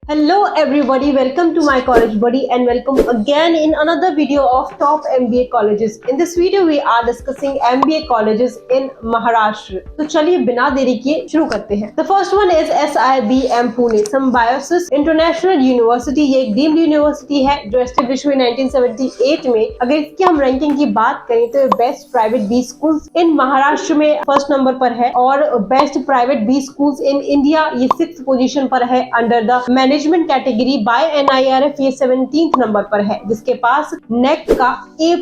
Hello everybody, welcome to my college buddy and welcome again in another video of top MBA colleges. In this video we are discussing MBA colleges in Maharashtra. तो चलिए बिना देरी किए शुरू करते हैं. The first one is SIBM Pune, Symbiosis International University. ये एक डीम्ड यूनिवर्सिटी है जो एस्टेब्लिश हुई 1978 में. अगर इसकी हम रैंकिंग की बात करें तो best private B schools in Maharashtra में फर्स्ट नंबर पर है और best private B schools in India ये 6th पोजीशन पर है under the management category by NIRF. ये 17th नंबर पर है जिसके पास नेक का A++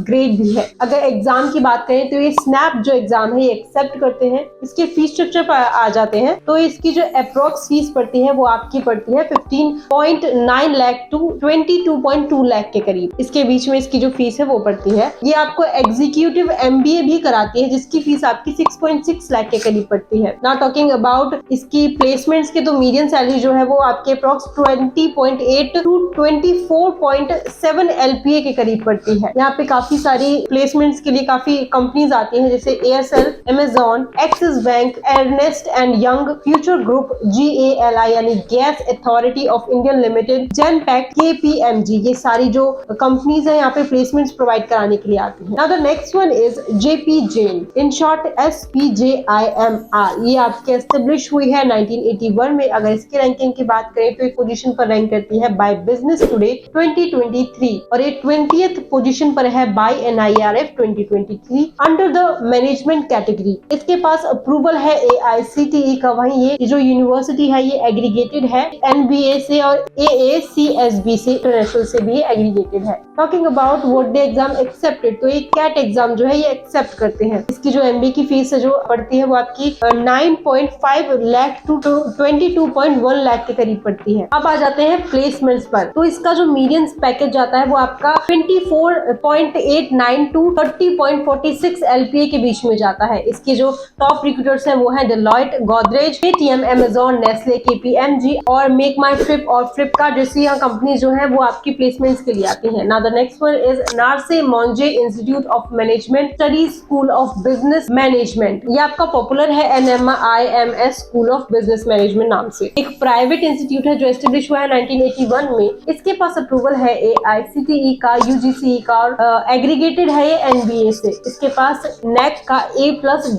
ग्रेड भी है. अगर एग्जाम की बात करें तो ये स्नैप जो एग्जाम है ये एक्सेप्ट करते हैं. इसके फीस स्ट्रक्चर पर आ जाते हैं तो इसकी जो अप्रोक्स फीस पड़ती है वो आपकी पड़ती है 15.9 लाख टू 22.2 लाख के करीब. इसके बीच में इसकी जो फीस है वो पड़ती है. ये आपको एग्जीक्यूटिव MBA भी कराती है जिसकी फीस आपकी 6.6 लाख के करीब पड़ती है. नाउ टॉकिंग अबाउट इसकी प्लेसमेंट्स के तो मीडियन सैलरी जो है वो आपके अप्रोक्स 20.8 टू 24.7 LPA के करीब पड़ती है. यहाँ पे काफी सारी प्लेसमेंट्स के लिए काफी कंपनीज आती हैं जैसे Aircel, Amazon, Axis Bank, Ernst and Young, Future Group, GALI यानी Gas Authority of Indian Limited, Genpact, KPMG. ये सारी जो कंपनीज है यहाँ पे प्लेसमेंट्स प्रोवाइड कराने के लिए आती है. Now the next one is JP Jain, in short SPJIMR. ये आपके एस्टेब्लिश हुई है 1981 में. अगर इसकी रैंकिंग की बात करें तो एक पोजीशन पर रैंक करती है बाय बिजनेस टुडे 2023 और ये 20th पोजीशन पर है by NIRF 2023 under the management category. इसके पास अप्रूवल है AICTE का. वहीं ये जो यूनिवर्सिटी है ये एग्रीगेटेड है NBA से और AACSB से, इंटरनेशनल से भी एग्रीगेटेड है. Talking about what the exam accepted, तो ये कैट एग्जाम जो है ये एक्सेप्ट करते हैं. इसकी जो MBA की फीस है जो पड़ती है वो आपकी 9.5 लाख टू 22.1 लाख के करीब पड़ती है. अब आ जाते हैं प्लेसमेंट्स पर. तो इसका जो मीडियन पैकेज जाता है वो आपका 24.89 टू 30.46 LPA के बीच में जाता है. इसके जो टॉप रिक्रूटर्स हैं वो है Deloitte, Godrej, Paytm, Amazon, Nestle, KPMG और मेक माई ट्रिप और फ्लिपकार्ट जैसी यहाँ कंपनी जो है वो आपकी प्लेसमेंट्स के लिए आती है. Now the next one is Narsee Monjee institute of management studies school of business management. ये आपका पॉपुलर है NMIMS school of business management नाम से. एक प्राइवेट इंस्टीट्यूट है जो एस्टेब्लिश हुआ है 1981 में. इसके पास अप्रूवल है AICTE का, UGC का और एग्रीगेटेड है ये NBA से. इसके पास नेक का A+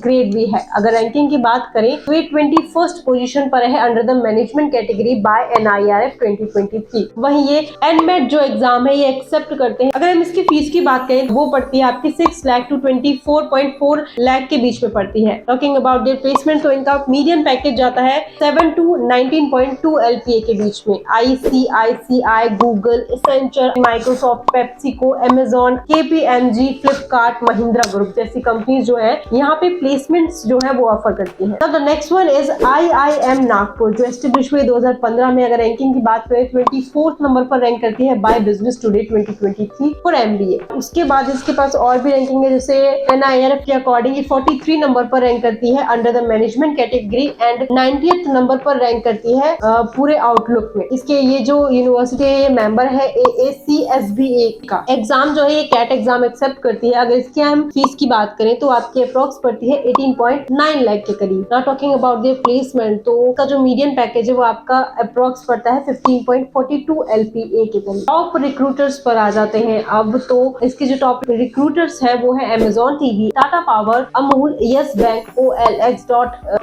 ग्रेड भी है. अगर रैंकिंग की बात करें तो ये 21st पोजीशन पर है under the management category by NIRF 2023. वहीं ये NMAT जो एग्जाम है ये एक्सेप्ट करते हैं. अगर हम इसकी फीस की बात करें वो पड़ती है आपकी 6 लाख टू 24.4 लाख के बीच में पड़ती है. टॉकिंग अबाउट देयर प्लेसमेंट तो इनका मीडियन पैकेज जाता है 7 टू 19.2 LPA के बीच में. ICICI, Google, Accenture, Microsoft, PepsiCo, Amazon, KPMG, Flipkart, Mahindra group जैसी कंपनीज जो है यहाँ पे प्लेसमेंट्स जो है वो ऑफर करती हैं. The next one is IIM Nagpur जो एस्टेब्लिश हुई 2015 में. अगर रैंकिंग की बात करें 24th नंबर पर रैंक करती है by business today 2023 for MBA. उसके बाद इसके पास और भी रैंकिंग है जैसे NIRF के अकॉर्डिंग 43 नंबर पर रैंक करती है under the management category and 90th number पर रैंक करती है पूरे आउटलुक में. इसके ये जो यूनिवर्सिटी है ये मेंबर है AACSBA का. एग्जाम जो है ये कैट एग्जाम एक्सेप्ट करती है. अगर इसकी हम फीस की बात करें तो आपकी अप्रोक्स पड़ती है 18.9 लाख के करीब. Now talking about there placement तो उसका जो मीडियन पैकेज है वो आपका अप्रोक्स पड़ता है 15.42 LPA के करीब. टॉप रिक्रूटर्स पर आ जाते हैं अब. तो इसके जो टॉप रिक्रूटर्स है वो है Amazon TV, Tata power, Amul, yes bank, OLX,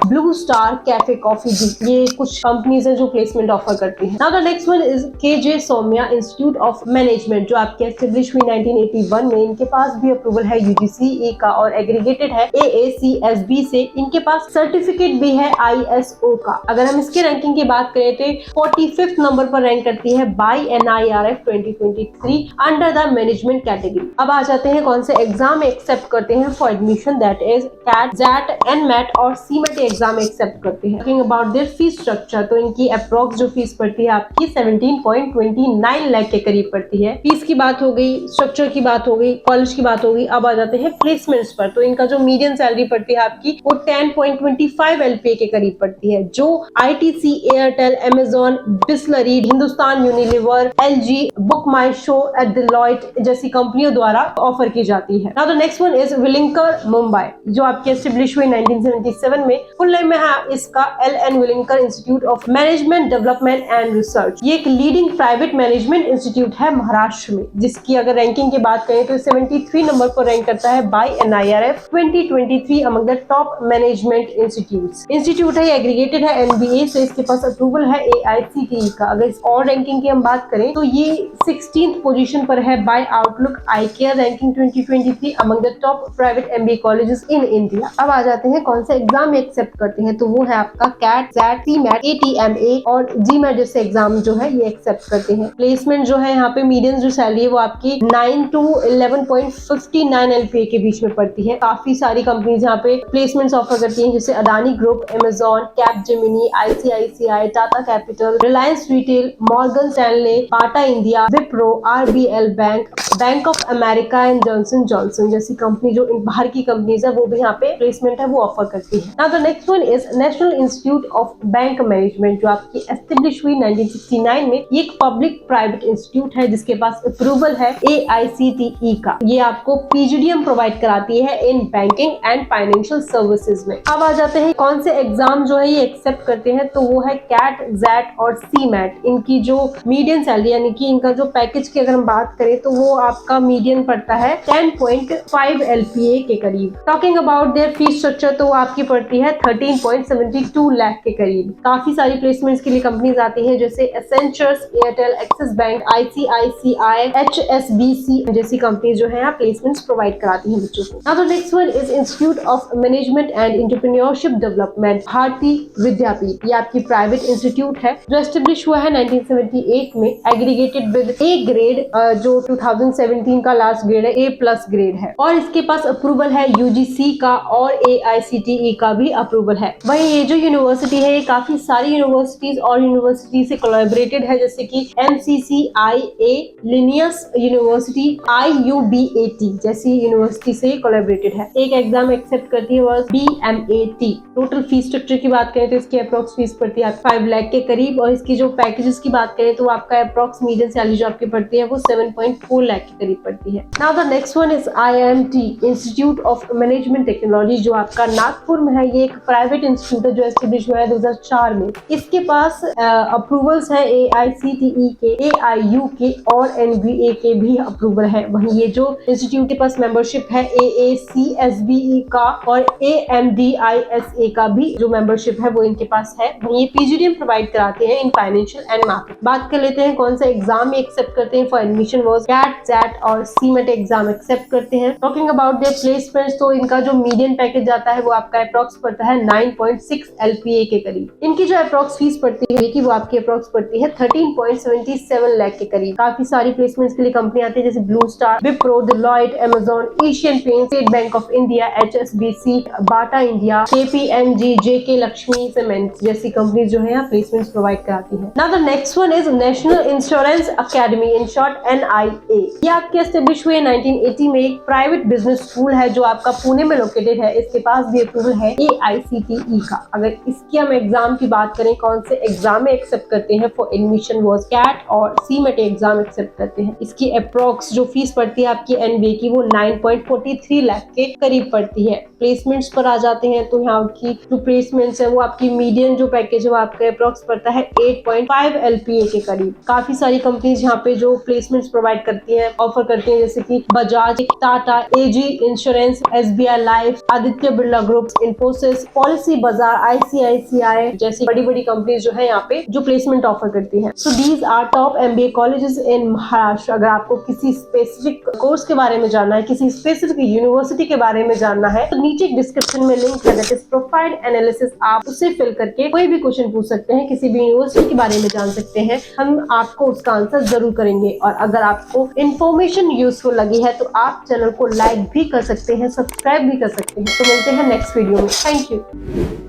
blue star, cafe coffee. ये कुछ कंपनीज है जो प्लेसमेंट ऑफर करती है. Now the next one is KJ Somaiya institute of management जो आपके एस्टेब्लिश हुई 1981 में. इनके पास भी अप्रूवल है UGC का और एग्रीगेटेड है AACSB से. इनके पास सर्टिफिकेट भी है ISO का. अगर हम इसके रैंकिंग की बात करें तो 45th नंबर पर रैंक करती है by NIRF 2023 under the management category. अब आ जाते हैं कौन से एग्जाम एक्सेप्ट करते हैं for admission, that is CAT, XAT, NMAT और CMAT एग्जाम एक्सेप्ट करते हैं. Talking about their fees structure तो इनकी अप्रोक्स जो फीस पड़ती है आपकी 17.29 लाख के करीब पड़ती है. फीस की बात हो गई, स्ट्रक्चर की बात हो गई, कॉलेज की बात हो गई. अब आ जाते हैं प्लेसमेंट्स पर. तो इनका जो मीडियन सैलरी पड़ती है आपकी वो 10.25 LPA के करीब पड़ती है जो ITC, Airtel, Amazon, Bisleri, Hindustan Unilever, LG, Book My Show at Deloitte जैसी कंपनियों द्वारा ऑफर की जाती है। Now the next one is Welingkar Mumbai, जो आपके एस्टेब्लिश हुई 1977 में। फुल नेम है इसका LN Welingkar institute of management development and research. ये एक लीडिंग प्राइवेट मैनेजमेंट इंस्टीट्यूट है महाराष्ट्र में, जिसकी अगर रैंकिंग की बात करें तो 73 नंबर पर रैंक करता है by NIRF 2023 among the top management institute है। एग्रीगेटेड है NBA से, इसके पास अप्रूवल है AICTE का। अगर इस और रैंकिंग की हम बात करें तो ये 16th पोजीशन पर है by Outlook I Care ranking 2023 among the top private MBA colleges in India. अब आ जाते हैं कौन सा एग्जाम एक्सेप्ट करते हैं, तो वो है आपका CAT, SAT, CMAT, ATMA और GMAT जैसे एग्जाम जो है ये एक्सेप्ट करते हैं। प्लेसमेंट जो है यहाँ पे मीडियन जो सैलरी है वो आपकी 9 to 11.59 LPA के बीच में पड़ती है। काफी सारी कंपनीज यहाँ पे प्लेसमेंट्स ऑफर करती हैं, जैसे Adani group, Amazon, Capgemini, ICICI, Tata capital, Reliance retail, Morgan Stanley, Bata India, Wipro, RBL bank, bank of America and Johnson Johnson जैसी कंपनी जो बाहर की कंपनीज है वो भी यहाँ पे प्लेसमेंट है वो ऑफर करती है। Now the next one is national institute of bank management, जो आपकी एस्टेब्लिश हुई 1969 में। ये एक पब्लिक प्राइवेट इंस्टीट्यूट है जिसके पास अप्रूवल है AICTE का। ये आपको PGDM प्रोवाइड कराती है in banking and financial services में। अब आ जाते हैं कौन से एग्जाम जो है ये एक्सेप्ट करते हैं, तो वो है CAT, SAT और CMAT। इनकी जो मीडियन सैलरी यानी कि इनका जो पैकेज की अगर हम बात करें तो वो आपका मीडियन पड़ता है 10.5 LPA के करीब। Talking about their fees structure तो आपकी पड़ती है 13.72 लाख के करीब। काफी सारी प्लेसमेंट्स के लिए कंपनीज आती हैं, जैसे Accentures, Airtel, Axis Bank, ICICI, HSBC जैसी कंपनीज जो है यहाँ प्लेसमेंट्स प्रोवाइड कराती हैं बच्चों को। Now the next one is institute of management and entrepreneurship development, Bharati Vidyapeeth. ये आपकी प्राइवेट इंस्टीट्यूट है जो एस्टेब्लिश हुआ है 1978 में। एग्रीगेटेड विद A ग्रेड, जो 2017 का लास्ट ग्रेड है, A+ ग्रेड है, और इसके पास अप्रूवल है UGC का और AICTE का भी अप्रूवल है। वहीं ये जो यूनिवर्सिटी है ये काफी सारी यूनिवर्सिटीज और यूनिवर्सिटी से कोलैबोरेटेड है, जैसे कि MCCIA, लिनियस यूनिवर्सिटी, IUBAT जैसी यूनिवर्सिटी से कोलैबोरेटेड है। एक एग्जाम एक्सेप्ट करती है वो BMAT। टोटल फीस स्ट्रक्चर की बात करें तो इसकी अप्रोक्स फीस पड़ती है 5 लाख के करीब, और इसकी जो पैकेजेस की बात करें तो आपका अप्रोक्स मीडियन सैलरी जो आपकी पड़ती है वो 7.4 लाख के करीब पड़ती है। Now the next one is IIMT, institute of management technology, जो आपका नागपुर में है। ये एक प्राइवेट इंस्टीट्यूट है जो एस्टेब्लिश हुआ है 2004 में। इसके पास अप्रूवल्स है AICTE के, AIU के और NBA के भी अप्रूवल है। वहीं ये जो इंस्टीट्यूट के पास मेंबरशिप है AACSBE का और AMDISA का भी जो मेंबरशिप है वो इनके पास है। वहीं ये PGDM प्रोवाइड कराते हैं इन फाइनेंशियल एंड मार्केट। बात कर लेते हैं कौन सा एग्जाम एक्सेप्ट करते हैं for admission was CAT, SAT और CMAT एग्जाम एक्सेप्ट करते हैं। टॉकिंग अबाउट देयर प्लेसमेंट्स तो इनका जो मीडियन पैकेज जाता है वो आपका अप्रोक्स पड़ता है 9.6 LPA के करीब। इनकी जो अप्रोक्स फीस पड़ती है कि वो आपकी अप्रोक्स पड़ती है 13.77 लाख के करीब। काफी सारी प्लेसमेंट्स के लिए कंपनी आती है, जैसे blue star, Wipro, Deloitte, Amazon, Asian paints, state bank of India, HSBC, Bata India, KPMG, JK Lakshmi cement जैसी कंपनी जो है यहाँ प्लेसमेंट्स प्रोवाइड कराती है। Now the next one is national insurance academy, in short NIA। ये आपके एस्टेब्लिश हुए 1980 में। एक प्राइवेट बिजनेस स्कूल है जो आपका पुणे में लोकेटेड है। इसके पास भी अप्रूवल है AICTE का। अगर इसकी हम एग्जाम की बात करें कौन से एग्जाम में एक्सेप्ट करते हैं फॉर एडमिशन वाज CAT और CMAT एग्जाम एक्सेप्ट करते हैं। इसकी अप्रोक्स जो फीस पड़ती है आपकी NBA की वो 9.43 लाख के करीब पड़ती है। प्लेसमेंट्स पर आ जाते हैं तो यहाँ की जो प्लेसमेंट्स है वो आपकी मीडियन जो पैकेज है वो आपका अप्रोक्स पड़ता है 8.5 LPA के करीब। काफी सारी कंपनीज यहाँ पे जो प्लेसमेंट्स प्रोवाइड करती हैं, ऑफर करती हैं, जैसे कि Bajaj, Tata, AG insurance, SBI life, Aditya Birla group, Infosys, policy बाजार, ICICI जैसी बड़ी बड़ी कंपनीज जो है यहाँ पे जो प्लेसमेंट ऑफर करती हैं। So these are top MBA colleges in Maharashtra. अगर आपको किसी स्पेसिफिक कोर्स के बारे में जानना है, किसी स्पेसिफिक यूनिवर्सिटी के बारे में जानना है, तो नीचे डिस्क्रिप्शन में लिंक है, दैट इज प्रोफाइल एनालिसिस। आप उसे फिल करके कोई भी क्वेश्चन पूछ सकते हैं, किसी भी यूनिवर्सिटी के बारे में जान सकते हैं। हम आपको उसका आंसर जरूर करेंगे। और अगर आपको इन्फॉर्मेशन यूजफुल लगी है तो आप चैनल को लाइक भी कर सकते हैं, सब्सक्राइब भी कर सकते हैं। तो मिलते हैं नेक्स्ट वीडियो में। Thank you.